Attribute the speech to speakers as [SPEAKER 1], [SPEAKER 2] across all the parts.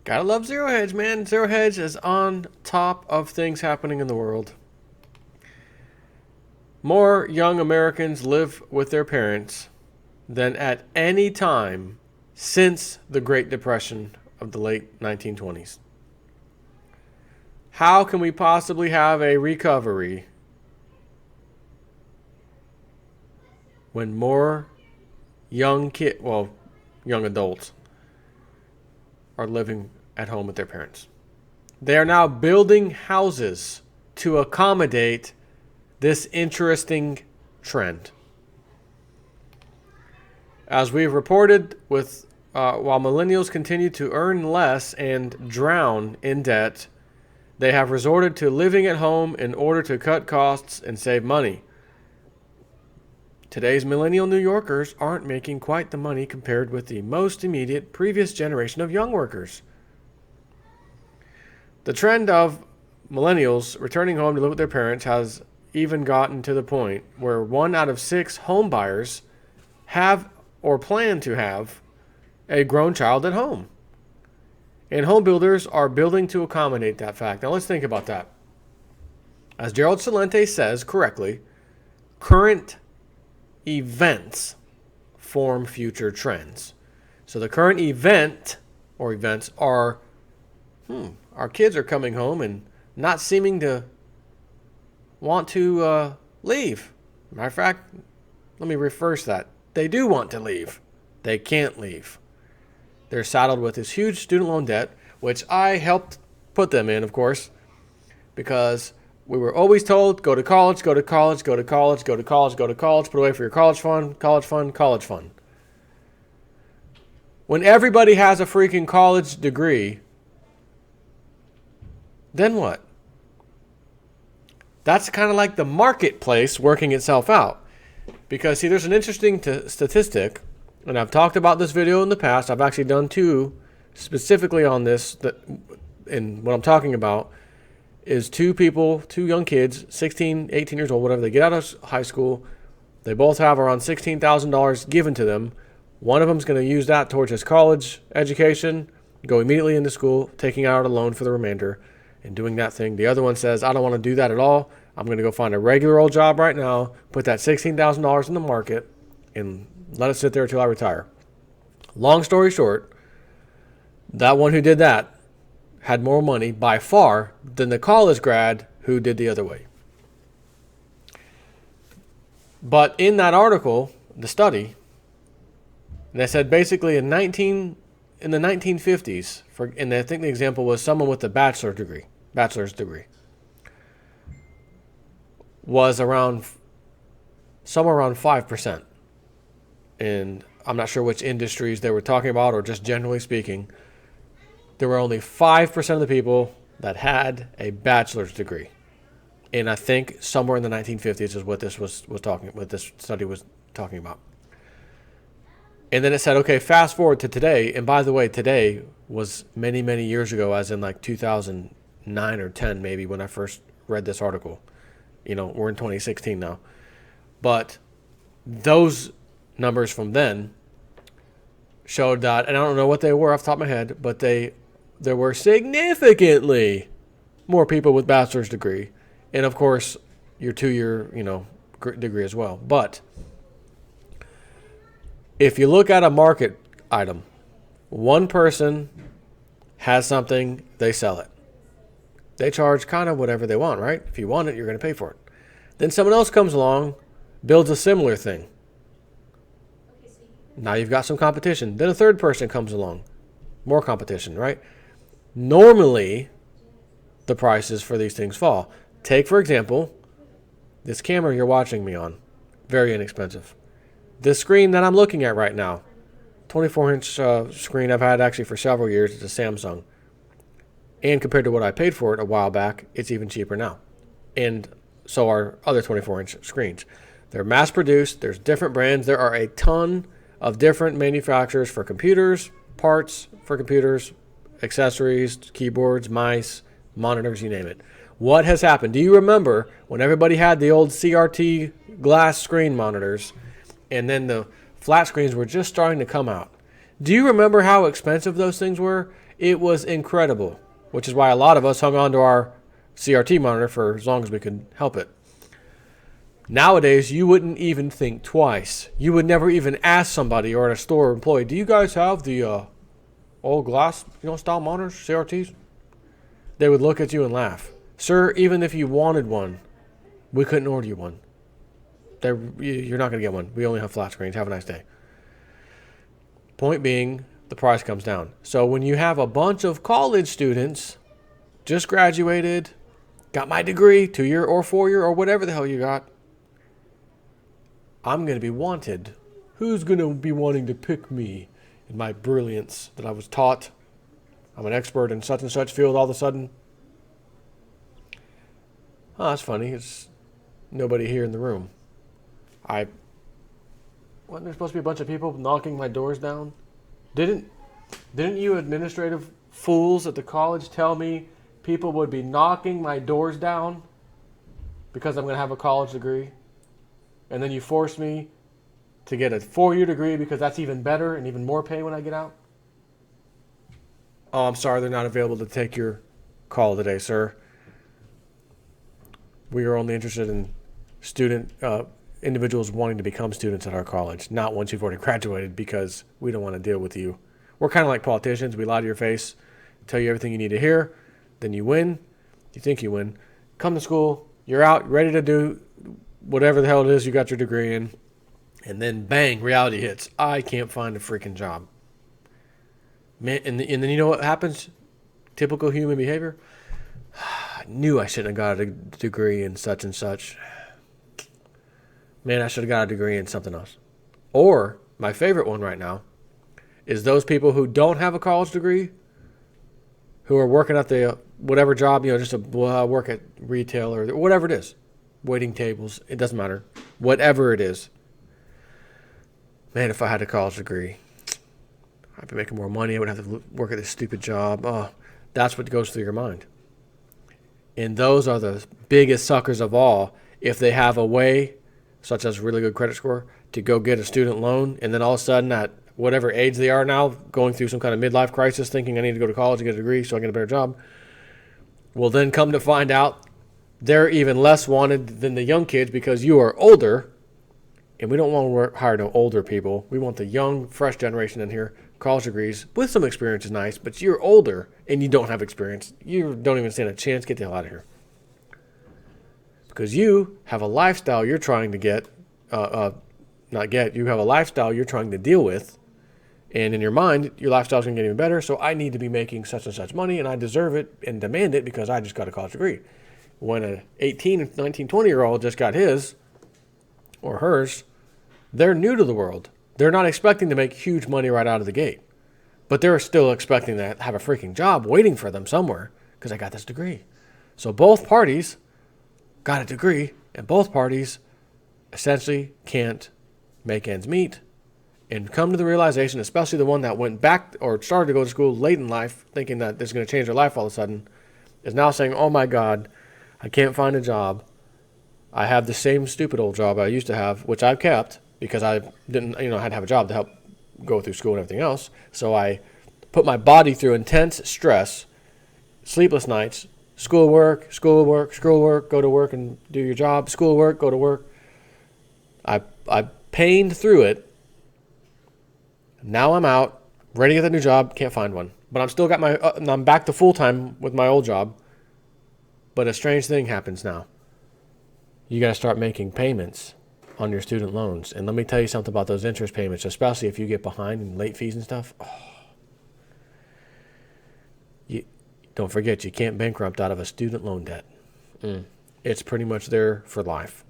[SPEAKER 1] Gotta love Zero Hedge, man. Zero Hedge is on top of things happening in the world. More young Americans live with their parents than at any time since the Great Depression of the late 1920s. How can we possibly have a recovery when more young adults are living at home with their parents? They are now building houses to accommodate this interesting trend. As we've reported, while millennials continue to earn less and drown in debt, they have resorted to living at home in order to cut costs and save money. Today's millennial New Yorkers aren't making quite the money compared with the most immediate previous generation of young workers. The trend of millennials returning home to live with their parents has even gotten to the point where 1 out of 6 home buyers have or plan to have a grown child at home. And home builders are building to accommodate that fact. Now let's think about that. As Gerald Celente says correctly, current events form future trends. So the current events are, our kids are coming home and not seeming to want to leave. Matter of fact, let me reverse that. They do want to leave. They can't leave. They're saddled with this huge student loan debt, which I helped put them in, of course, because we were always told, go to college, go to college, go to college, go to college, go to college, put away for your college fund, college fund, college fund. When everybody has a freaking college degree, then what? That's kind of like the marketplace working itself out. Because, see, there's an interesting statistic, and I've talked about this video in the past. I've actually done 2 specifically on this, and what I'm talking about is 2 young kids, 16, 18 years old, whatever. They get out of high school. They both have around $16,000 given to them. One of them is going to use that towards his college education, go immediately into school, taking out a loan for the remainder, and doing that thing. The other one says, I don't want to do that at all. I'm going to go find a regular old job right now, put that $16,000 in the market, and let it sit there until I retire. Long story short, that one who did that had more money by far than the college grad who did the other way. But in that article, the study, they said basically in the 1950s, and I think the example was someone with a bachelor's degree, was somewhere around 5%. And I'm not sure which industries they were talking about, or just generally speaking, there were only 5% of the people that had a bachelor's degree. And I think somewhere in the 1950s is what this study was talking about. And then it said, okay, fast forward to today. And by the way, today was many, many years ago, as in like 2009 or 10 maybe, when I first read this article. We're in 2016 now. But those numbers from then showed that, and I don't know what they were off the top of my head, but there were significantly more people with bachelor's degree. And of course, your 2-year, degree as well. But if you look at a market item, one person has something, they sell it. They charge kind of whatever they want, right? If you want it, you're going to pay for it. Then someone else comes along, builds a similar thing. Now you've got some competition. Then a third person comes along. More competition, right? Normally, the prices for these things fall. Take, for example, this camera you're watching me on. Very inexpensive. This screen that I'm looking at right now, 24-inch screen I've had actually for several years. It's a Samsung. And compared to what I paid for it a while back, it's even cheaper now. And so are other 24-inch screens. They're mass-produced. There's different brands. There are a ton of different manufacturers for computers, parts for computers, accessories, keyboards, mice, monitors, you name it. What has happened? Do you remember when everybody had the old CRT glass screen monitors and then the flat screens were just starting to come out? Do you remember how expensive those things were? It was incredible, which is why a lot of us hung on to our CRT monitor for as long as we could help it. Nowadays, you wouldn't even think twice. You would never even ask somebody or at a store employee, do you guys have the old glass, style monitors, CRTs? They would look at you and laugh. Sir, even if you wanted one, we couldn't order you one. You're not going to get one. We only have flat screens. Have a nice day. Point being, the price comes down. So when you have a bunch of college students, just graduated, got my degree, 2-year or 4-year or whatever the hell you got, I'm going to be wanted. Who's going to be wanting to pick me in my brilliance that I was taught? I'm an expert in such and such field all of a sudden. Oh, that's funny. It's nobody here in the room. Wasn't there supposed to be a bunch of people knocking my doors down? Didn't you administrative fools at the college tell me people would be knocking my doors down because I'm going to have a college degree? And then you forced me to get a 4-year degree because that's even better and even more pay when I get out? Oh, I'm sorry, they're not available to take your call today, sir. We are only interested in individuals wanting to become students at our college, not once you've already graduated, because we don't want to deal with you. We're kind of like politicians. We lie to your face, tell you everything you need to hear, then you win. You think you win. Come to school, you're out, ready to do whatever the hell it is you got your degree in, and then bang, reality hits. I can't find a freaking job. Man, and then you know what happens? Typical human behavior. I knew I shouldn't have got a degree in such and such. Man, I should have got a degree in something else. Or, my favorite one right now, is those people who don't have a college degree, who are working at the whatever job, just to work at retail or whatever it is. Waiting tables, it doesn't matter. Whatever it is. Man, if I had a college degree, I'd be making more money. I wouldn't have to work at this stupid job. Oh, that's what goes through your mind. And those are the biggest suckers of all. If they have a way, such as a really good credit score, to go get a student loan, and then all of a sudden at whatever age they are now, going through some kind of midlife crisis, thinking I need to go to college and get a degree so I can get a better job, will then come to find out they're even less wanted than the young kids because you are older, and we don't want to hire no older people. We want the young, fresh generation in here. College degrees with some experience is nice, but you're older and you don't have experience. You don't even stand a chance. Get the hell out of here. Because you have a lifestyle you're trying to you have a lifestyle you're trying to deal with. And in your mind, your lifestyle's going to get even better. So I need to be making such and such money and I deserve it and demand it because I just got a college degree. When an 18, 19, 20-year-old just got his or hers, they're new to the world. They're not expecting to make huge money right out of the gate. But they're still expecting to have a freaking job waiting for them somewhere because I got this degree. So both parties got a degree, and both parties essentially can't make ends meet and come to the realization, especially the one that went back or started to go to school late in life thinking that this is going to change their life all of a sudden, is now saying, oh my God, I can't find a job. I have the same stupid old job I used to have, which I've kept, because I didn't, I had to have a job to help go through school and everything else. So I put my body through intense stress, sleepless nights, schoolwork, go to work and do your job, schoolwork, go to work. I pained through it. Now I'm out, ready to get a new job, can't find one. But I'm still got I'm back to full-time with my old job. But a strange thing happens now. You got to start making payments on your student loans. And let me tell you something about those interest payments, especially if you get behind in late fees and stuff. Don't forget, you can't bankrupt out of a student loan debt. It's pretty much there for life.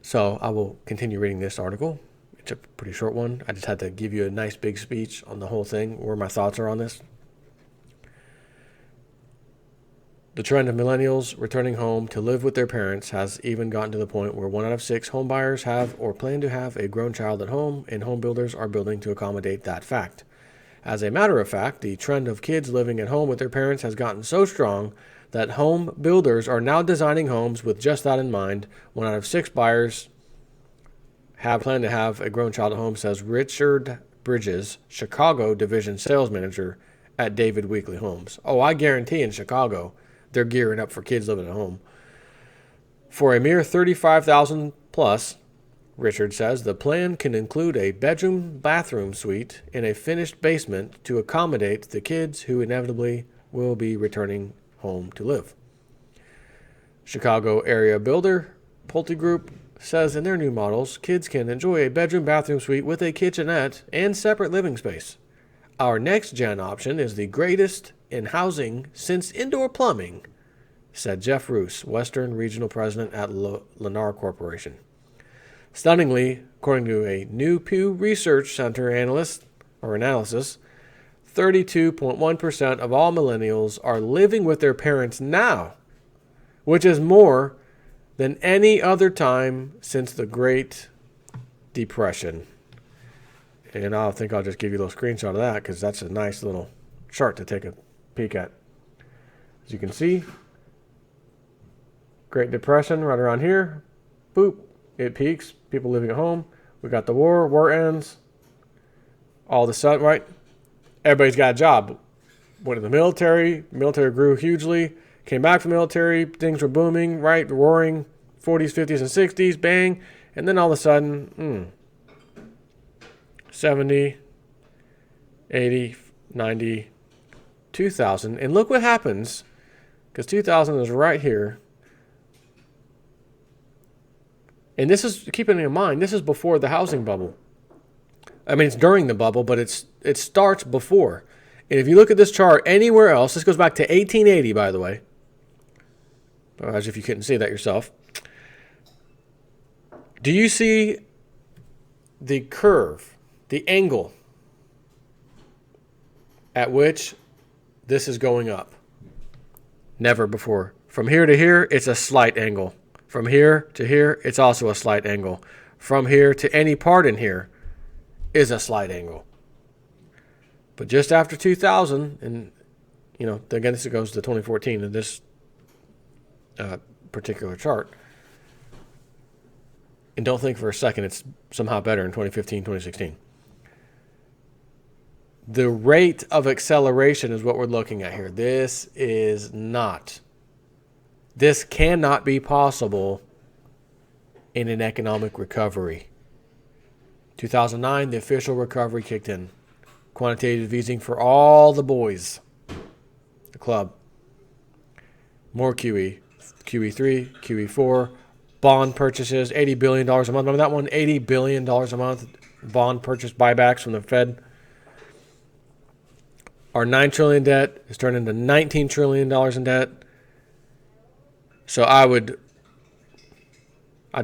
[SPEAKER 1] So I will continue reading this article. It's a pretty short one. I just had to give you a nice big speech on the whole thing, where my thoughts are on this. The trend of millennials returning home to live with their parents has even gotten to the point where 1 out of 6 home buyers have or plan to have a grown child at home, and home builders are building to accommodate that fact. As a matter of fact, the trend of kids living at home with their parents has gotten so strong that home builders are now designing homes with just that in mind. 1 out of 6 buyers have planned to have a grown child at home, says Richard Bridges, Chicago division sales manager at David Weekley Homes. Oh, I guarantee in Chicago they're gearing up for kids living at home. For a mere $35,000 plus, Richard says the plan can include a bedroom-bathroom suite in a finished basement to accommodate the kids who inevitably will be returning home to live. Chicago area builder Pulte Group says in their new models, kids can enjoy a bedroom-bathroom suite with a kitchenette and separate living space. Our next-gen option is the greatest in housing since indoor plumbing, said Jeff Roos, Western Regional President at Lennar Corporation. Stunningly, according to a new Pew Research Center analysis, 32.1% of all millennials are living with their parents now, which is more than any other time since the Great Depression. And I think I'll just give you a little screenshot of that because that's a nice little chart to take a peek at. As you can see, Great Depression right around here. Boop. It peaks. People living at home. We got the war. War ends. All of a sudden, right? Everybody's got a job. Went to the military. Military grew hugely. Came back from the military. Things were booming, right? Roaring. 40s, 50s, and 60s. Bang. And then all of a sudden, 70, 80, 90, 2000. And look what happens. Because 2000 is right here. And this is, keeping in mind, this is before the housing bubble. I mean, it's during the bubble, but it starts before. And if you look at this chart anywhere else, this goes back to 1880, by the way. As if you couldn't see that yourself. Do you see the curve, the angle at which this is going up? Never before. From here to here, it's a slight angle. From here to here, it's also a slight angle. From here to any part in here is a slight angle. But just after 2000, and again, this goes to 2014 in this particular chart. And don't think for a second it's somehow better in 2015, 2016. The rate of acceleration is what we're looking at here. This cannot be possible in an economic recovery. 2009, the official recovery kicked in. Quantitative easing for all the boys. The club. More QE. QE3, QE4. Bond purchases, $80 billion a month. Remember that one? $80 billion a month. Bond purchase buybacks from the Fed. Our $9 trillion debt has turned into $19 trillion in debt. So I'd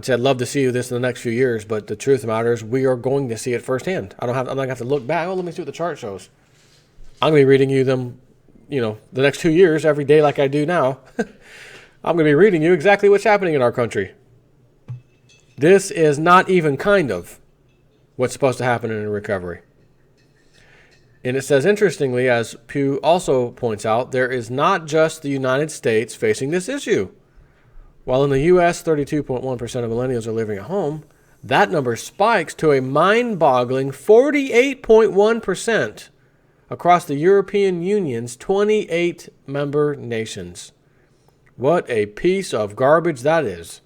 [SPEAKER 1] say I'd love to see this in the next few years, but the truth of the matter is we are going to see it firsthand. I'm not going to have to look back. Oh, let me see what the chart shows. I'm going to be reading you them, the next 2 years every day like I do now. I'm going to be reading you exactly what's happening in our country. This is not even kind of what's supposed to happen in a recovery. And it says, interestingly, as Pew also points out, there is not just the United States facing this issue. While in the U.S., 32.1% of millennials are living at home, that number spikes to a mind-boggling 48.1% across the European Union's 28 member nations. What a piece of garbage that is.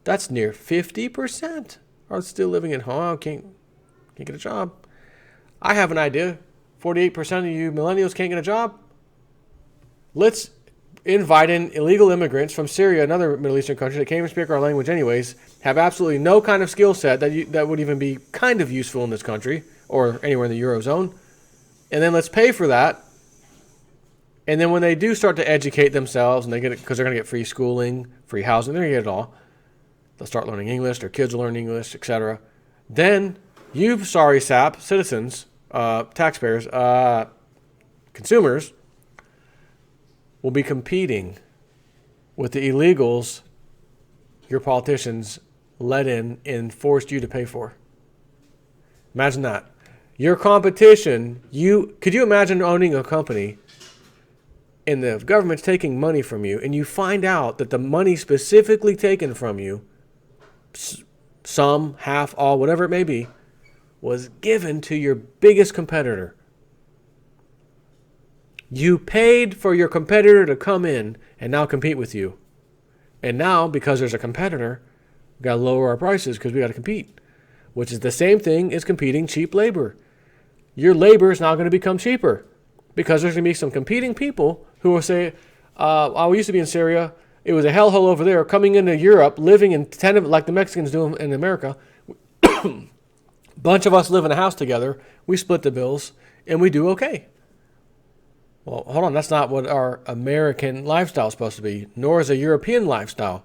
[SPEAKER 1] That's near 50% are still living at home. Can't get a job. I have an idea. 48% of you millennials can't get a job. Let's invite in illegal immigrants from Syria, another Middle Eastern country that can't even speak our language anyways, have absolutely no kind of skill set that would even be kind of useful in this country or anywhere in the Eurozone. And then let's pay for that. And then when they do start to educate themselves, and they get it because they're going to get free schooling, free housing, they're going to get it all. They'll start learning English, their kids will learn English, etc. Then you, sorry sap, citizens, taxpayers, consumers, will be competing with the illegals your politicians let in and forced you to pay for. Imagine that. Your competition, could you imagine owning a company and the government's taking money from you and you find out that the money specifically taken from you, some, half, all, whatever it may be, was given to your biggest competitor. You paid for your competitor to come in and now compete with you. And now, because there's a competitor, we've got to lower our prices because we got to compete, which is the same thing as competing cheap labor. Your labor is now going to become cheaper because there's going to be some competing people who will say, I used to be in Syria. It was a hellhole over there. Coming into Europe, living in tenement like the Mexicans do in America. Bunch of us live in a house together. We split the bills, and we do okay. Well, hold on. That's not what our American lifestyle is supposed to be, nor is a European lifestyle.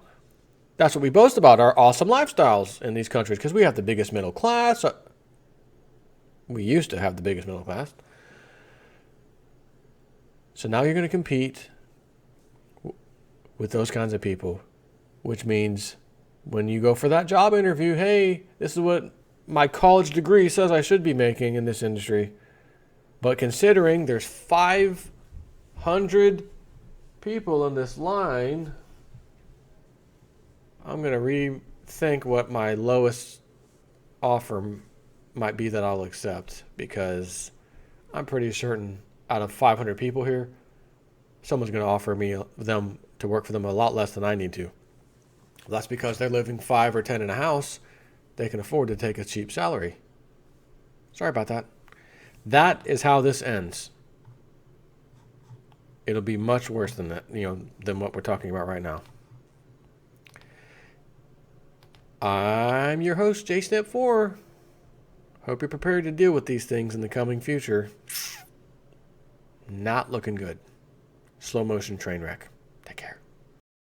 [SPEAKER 1] That's what we boast about, our awesome lifestyles in these countries, because we have the biggest middle class. We used to have the biggest middle class. So now you're going to compete with those kinds of people, which means when you go for that job interview, hey, this is what my college degree says I should be making in this industry. But considering there's 500 people in this line, I'm going to rethink what my lowest offer might be that I'll accept, because I'm pretty certain out of 500 people here, someone's going to offer them to work for them a lot less than I need to. That's because they're living 5 or 10 in a house. They can afford to take a cheap salary. Sorry about that. That is how this ends. It'll be much worse than that, than what we're talking about right now. I'm your host, JSnip4. Hope you're prepared to deal with these things in the coming future. Not looking good. Slow motion train wreck.